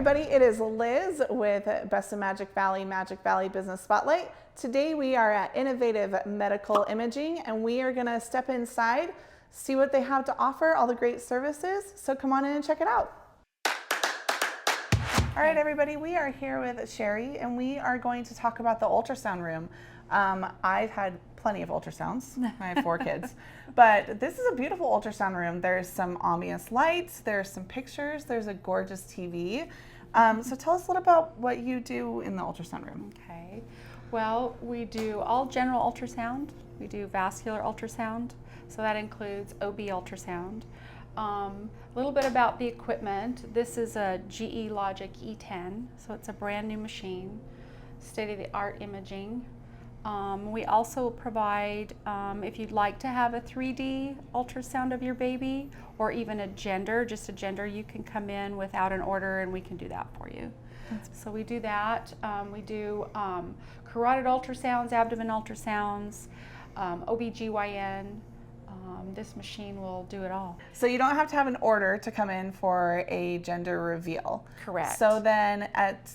everybody, it is Liz with Best of Magic Valley Business Spotlight. Today we are at Innovative Medical Imaging and we are going to step inside, see what they have to offer, all the great services. So come on in and check it out. All right, everybody, we are here with Sherry and we are going to talk about the ultrasound room. I've had plenty of ultrasounds. I have 4 kids. But this is a beautiful ultrasound room. There's some ambiance lights, there's some pictures, there's a gorgeous TV. So tell us a little about what you do in the ultrasound room. Okay. Well, we do all general ultrasound. We do vascular ultrasound. So that includes OB ultrasound. A little bit about the equipment. This is a GE Logic E10. So it's a brand new machine, state-of-the-art imaging. We also provide, if you'd like to have a 3D ultrasound of your baby or even a gender, just a gender, you can come in without an order and we can do that for you. So we do that. We do carotid ultrasounds, abdomen ultrasounds, OBGYN. This machine will do it all. So you don't have to have an order to come in for a gender reveal. Correct. So then at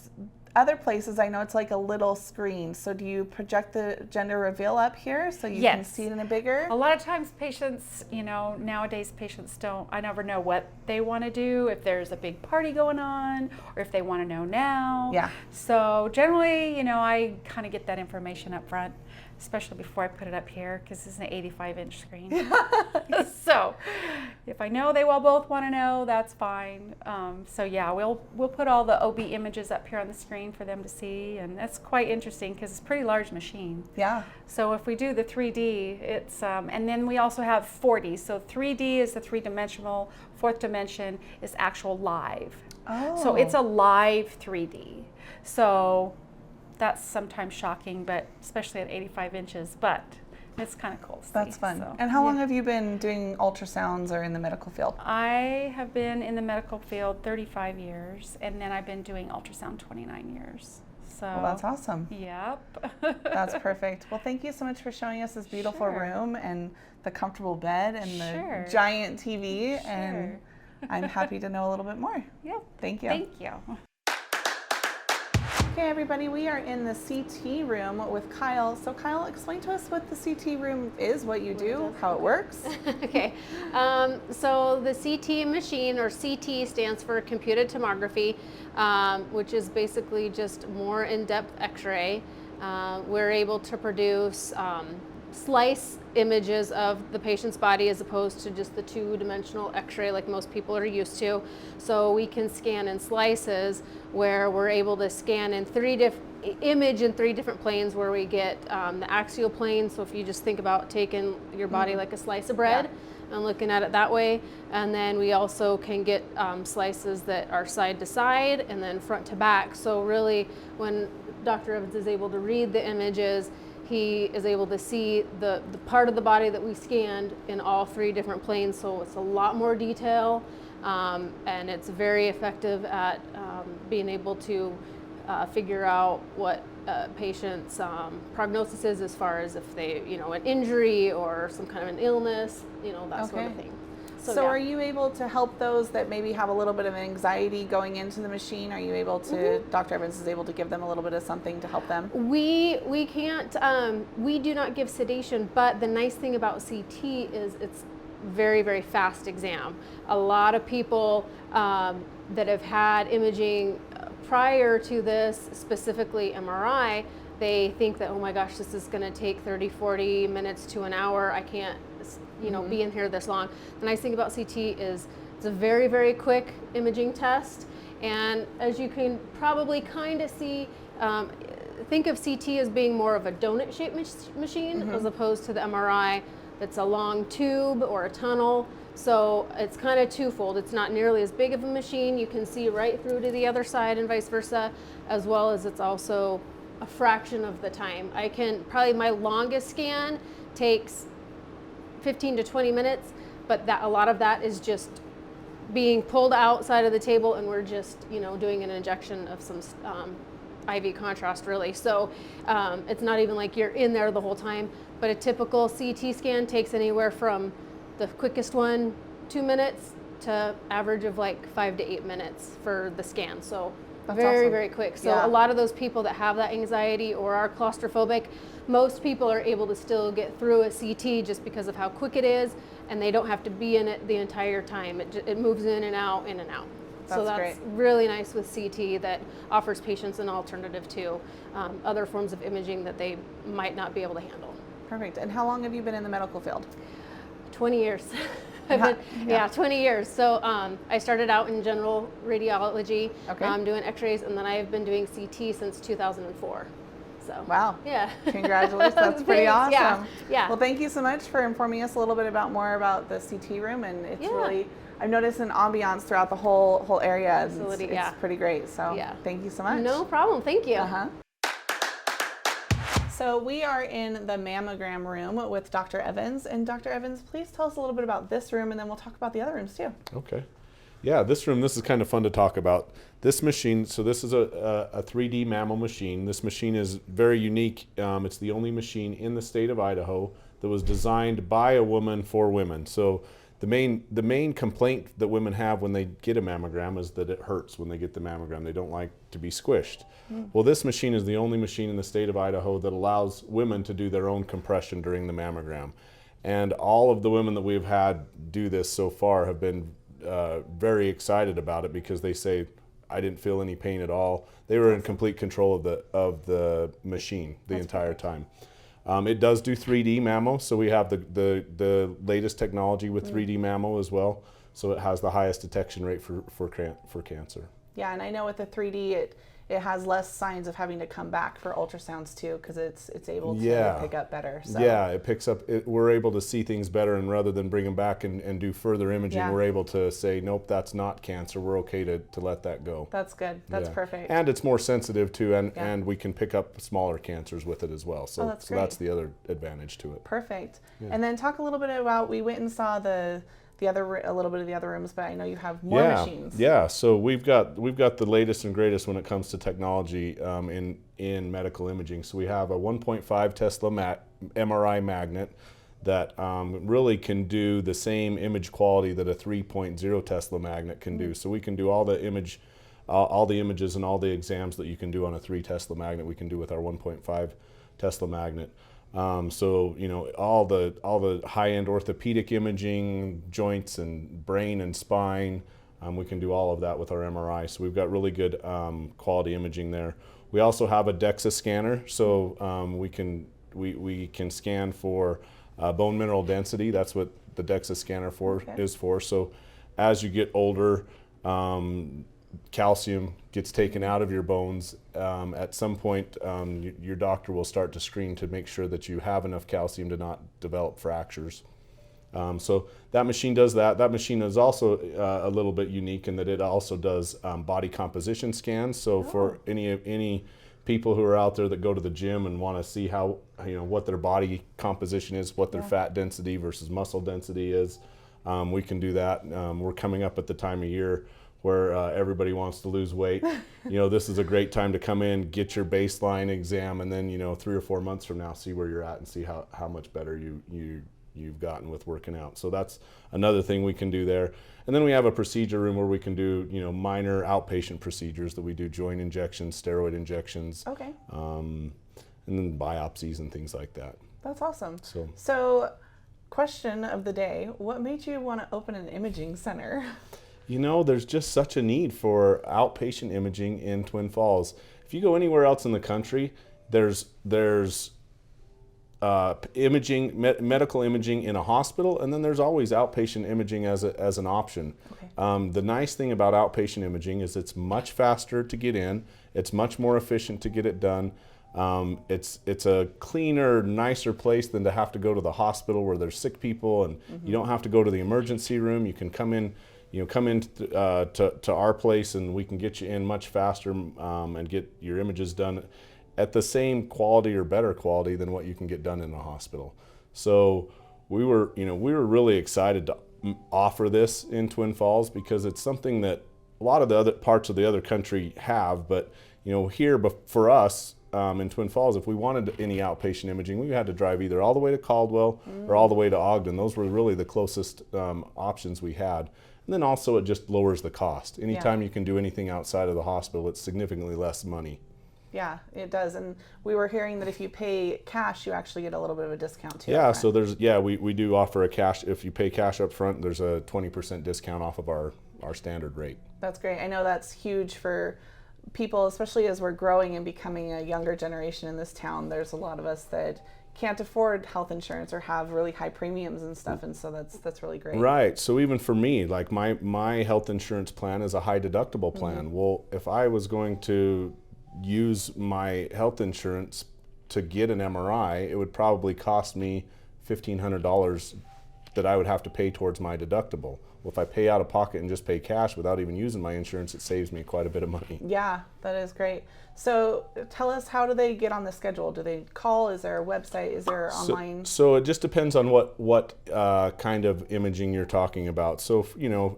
other places, I know it's like a little screen. So do you project the gender reveal up here so you can see it in a bigger? A lot of times patients, you know, nowadays patients don't, I never know what they want to do, if there's a big party going on, or if they want to know now. Yeah. So generally, you know, I kind of get that information up front, especially before I put it up here, because this is an 85-inch screen. So if I know they will both want to know, that's fine. So yeah, we'll put all the OB images up here on the screen for them to see, and that's quite interesting because it's a pretty large machine. Yeah. So if we do the 3D, it's and then we also have 4D. So 3D is the 3-dimensional. 4th dimension is actual live. Oh. So it's a live 3D. So that's sometimes shocking, but especially at 85 inches, but it's kind of cool to see. That's fun. So, and how long have you been doing ultrasounds or in the medical field? I have been in the medical field 35 years, and then I've been doing ultrasound 29 years. So, well, that's awesome. Yep. That's perfect. Well, thank you so much for showing us this beautiful room and the comfortable bed and the giant TV. And I'm happy to know a little bit more. Yep. Thank you. Thank you. Okay, everybody, we are in the CT room with Kyle. So Kyle, explain to us what the CT room is, what you do, how it works. Okay, so the CT machine, or CT, stands for computed tomography, which is basically just more in-depth x-ray. We're able to produce slice images of the patient's body as opposed to just the 2-dimensional x-ray like most people are used to. So we can scan in slices where we're able to scan in image in 3 different planes, where we get the axial plane. So if you just think about taking your body like a slice of bread and looking at it that way, and then we also can get slices that are side to side and then front to back. So really, when Dr. Evans is able to read the images, he is able to see the part of the body that we scanned in all 3 different planes. So it's a lot more detail, and it's very effective at being able to figure out what a patient's prognosis is, as far as if they, you know, an injury or some kind of an illness, you know, that sort of thing. So are you able to help those that maybe have a little bit of anxiety going into the machine? Are you able to, Dr. Evans is able to give them a little bit of something to help them? We can't, we do not give sedation, but the nice thing about CT is it's very, very fast exam. A lot of people that have had imaging prior to this, specifically MRI, they think that, oh my gosh, this is going to take 30, 40 minutes to an hour. I can't, you know, be in here this long. The nice thing about CT is it's a very, very quick imaging test. And as you can probably kind of see, think of CT as being more of a donut-shaped machine as opposed to the MRI that's a long tube or a tunnel. So it's kind of twofold. It's not nearly as big of a machine. You can see right through to the other side and vice versa, as well as it's also a fraction of the time. I can, probably my longest scan takes 15 to 20 minutes, but a lot of that is just being pulled outside of the table, and we're just, you know, doing an injection of some IV contrast, really. So it's not even like you're in there the whole time, but a typical CT scan takes anywhere from the quickest one 2 minutes to average of like 5 to 8 minutes for the scan. So That's very, awesome. very quick. So Yeah. a lot of those people that have that anxiety or are claustrophobic, most people are able to still get through a CT just because of how quick it is, and they don't have to be in it the entire time. It moves in and out, in and out. So That's that's great. really nice with CT, that offers patients an alternative to other forms of imaging that they might not be able to handle. Perfect. And how long have you been in the medical field? 20 years. Yeah. Yeah, 20 years. So I started out in general radiology, Okay. doing x-rays, and then I've been doing CT since 2004. So Wow. yeah. Congratulations. That's pretty Thanks. awesome. Yeah. Yeah. Well, thank you so much for informing us a little bit more about the CT room, and it's Yeah. really, I've noticed an ambiance throughout the whole area. Facility, It's yeah. pretty great. So Yeah. thank you so much. No problem. Thank you. Uh-huh. So we are in the mammogram room with Dr. Evans. And Dr. Evans, please tell us a little bit about this room, and then we'll talk about the other rooms too. Okay. Yeah, this is kind of fun to talk about. This machine, so this is a 3D mammo machine. This machine is very unique. It's the only machine in the state of Idaho that was designed by a woman for women. So the main complaint that women have when they get a mammogram is that it hurts when they get the mammogram. They don't like to be squished. Well, this machine is the only machine in the state of Idaho that allows women to do their own compression during the mammogram. And all of the women that we've had do this so far have been very excited about it, because they say, I didn't feel any pain at all. They were in complete control of the machine the entire time. It does do 3D mammo, so we have the latest technology with 3D mammo as well. So it has the highest detection rate for cancer. Yeah, and I know with the 3D, it has less signs of having to come back for ultrasounds too, because it's able to pick up better. So. Yeah, it picks up. We're able to see things better, and rather than bring them back and do further imaging, Yeah. we're able to say, nope, that's not cancer. We're okay to let that go. That's good. That's Yeah. perfect. And it's more sensitive too, and Yeah. and we can pick up smaller cancers with it as well. So, that's so great. that's the other advantage to it. Perfect. Yeah. And then talk a little bit about, we went and saw a little bit of the other rooms, but I know you have more Yeah, machines. yeah. So we've got the latest and greatest when it comes to technology in medical imaging. So we have a 1.5 Tesla MRI magnet that really can do the same image quality that a 3.0 Tesla magnet can do. So we can do all the images and all the exams that you can do on a 3 Tesla magnet. We can do with our 1.5 Tesla magnet. So all the high-end orthopedic imaging, joints and brain and spine, we can do all of that with our MRI. So we've got really good quality imaging there. We also have a DEXA scanner, so we can scan for bone mineral density. That's what the DEXA scanner is for. So as you get older, calcium gets taken out of your bones. At some point, your doctor will start to screen to make sure that you have enough calcium to not develop fractures. So that machine does that. That machine is also a little bit unique in that it also does body composition scans. So for any people who are out there that go to the gym and want to see how, what their body composition is, what their fat density versus muscle density is, we can do that. We're coming up at the time of year where everybody wants to lose weight. This is a great time to come in, get your baseline exam, and then 3 or 4 months from now, see where you're at and see how much better you've gotten with working out. So that's another thing we can do there. And then we have a procedure room where we can do minor outpatient procedures that we do, joint injections, steroid injections, Okay. and then biopsies and things like that. That's awesome. So question of the day, what made you want to open an imaging center? there's just such a need for outpatient imaging in Twin Falls. If you go anywhere else in the country, there's imaging, medical imaging in a hospital, and then there's always outpatient imaging as an option. Okay. The nice thing about outpatient imaging is it's much faster to get in. It's much more efficient to get it done. It's a cleaner, nicer place than to have to go to the hospital where there's sick people, and you don't have to go to the emergency room. You can come in. To our place, and we can get you in much faster and get your images done at the same quality or better quality than what you can get done in a hospital. So we were really excited to offer this in Twin Falls, because it's something that a lot of the other parts of the other country have, but here, for us, in Twin Falls, if we wanted any outpatient imaging, we had to drive either all the way to Caldwell or all the way to Ogden. Those were really the closest options we had. And then also it just lowers the cost. Anytime you can do anything outside of the hospital, it's significantly less money. Yeah, it does. And we were hearing that if you pay cash, you actually get a little bit of a discount too. Yeah, so we do offer a cash. If you pay cash up front, there's a 20% discount off of our standard rate. That's great. I know that's huge for people, especially as we're growing and becoming a younger generation in this town. There's a lot of us that can't afford health insurance or have really high premiums and stuff, and so that's really great. Right. So even for me, like my health insurance plan is a high deductible plan. Well, if I was going to use my health insurance to get an MRI, it would probably cost me $1,500 that I would have to pay towards my deductible. Well, if I pay out of pocket and just pay cash without even using my insurance, it saves me quite a bit of money. Yeah, that is great. So tell us, how do they get on the schedule? Do they call? Is there a website? Is there online? So it just depends on what kind of imaging you're talking about. So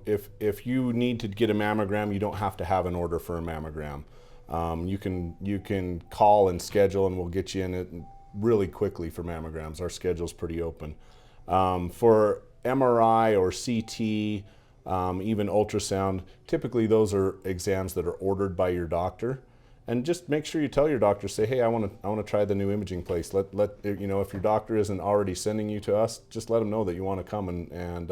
if you need to get a mammogram, you don't have to have an order for a mammogram. You can call and schedule, and we'll get you in it really quickly for mammograms. Our schedule's pretty open. For MRI or CT, even ultrasound, typically those are exams that are ordered by your doctor. And just make sure you tell your doctor, say, hey, I want to try the new imaging place. Let if your doctor isn't already sending you to us, just let them know that you want to come, and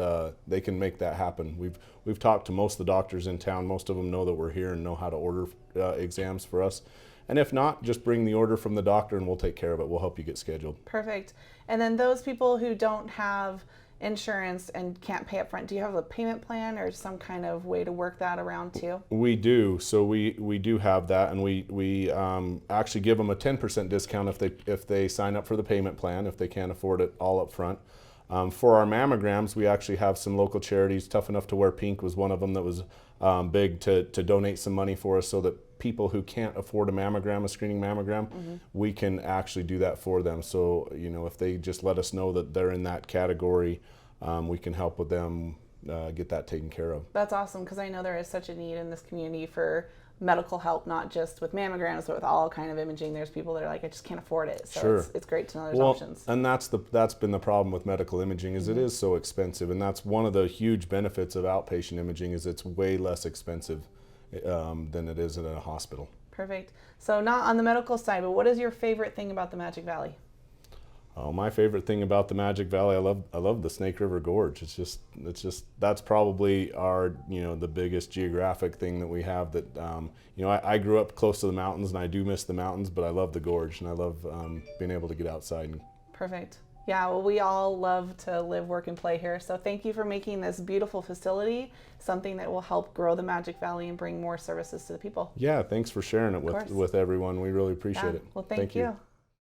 they can make that happen. We've talked to most of the doctors in town. Most of them know that we're here and know how to order exams for us. And if not, just bring the order from the doctor and we'll take care of it. We'll help you get scheduled. Perfect. And then those people who don't have insurance and can't pay up front, do you have a payment plan or some kind of way to work that around too? We do. So we do have that, and we actually give them a 10% discount if they sign up for the payment plan, if they can't afford it all up front. For our mammograms, we actually have some local charities. Tough Enough to Wear Pink was one of them that was big to donate some money for us, so that people who can't afford a mammogram, a screening mammogram, we can actually do that for them. So if they just let us know that they're in that category, we can help with them get that taken care of. That's awesome, because I know there is such a need in this community for medical help, not just with mammograms, but with all kind of imaging. There's people that are like, I just can't afford it. So Sure. it's great to know there's options. And that's been the problem with medical imaging, is it is so expensive, and that's one of the huge benefits of outpatient imaging, is it's way less expensive than it is in a hospital. Perfect. So not on the medical side, but what is your favorite thing about the Magic Valley? Oh, my favorite thing about the Magic Valley, I love the Snake River Gorge. It's just that's probably our the biggest geographic thing that we have. That I grew up close to the mountains, and I do miss the mountains, but I love the gorge, and I love being able to get outside. Perfect. Yeah, well, we all love to live, work, and play here. So thank you for making this beautiful facility something that will help grow the Magic Valley and bring more services to the people. Yeah, thanks for sharing it with everyone. We really appreciate it. Well, thank you.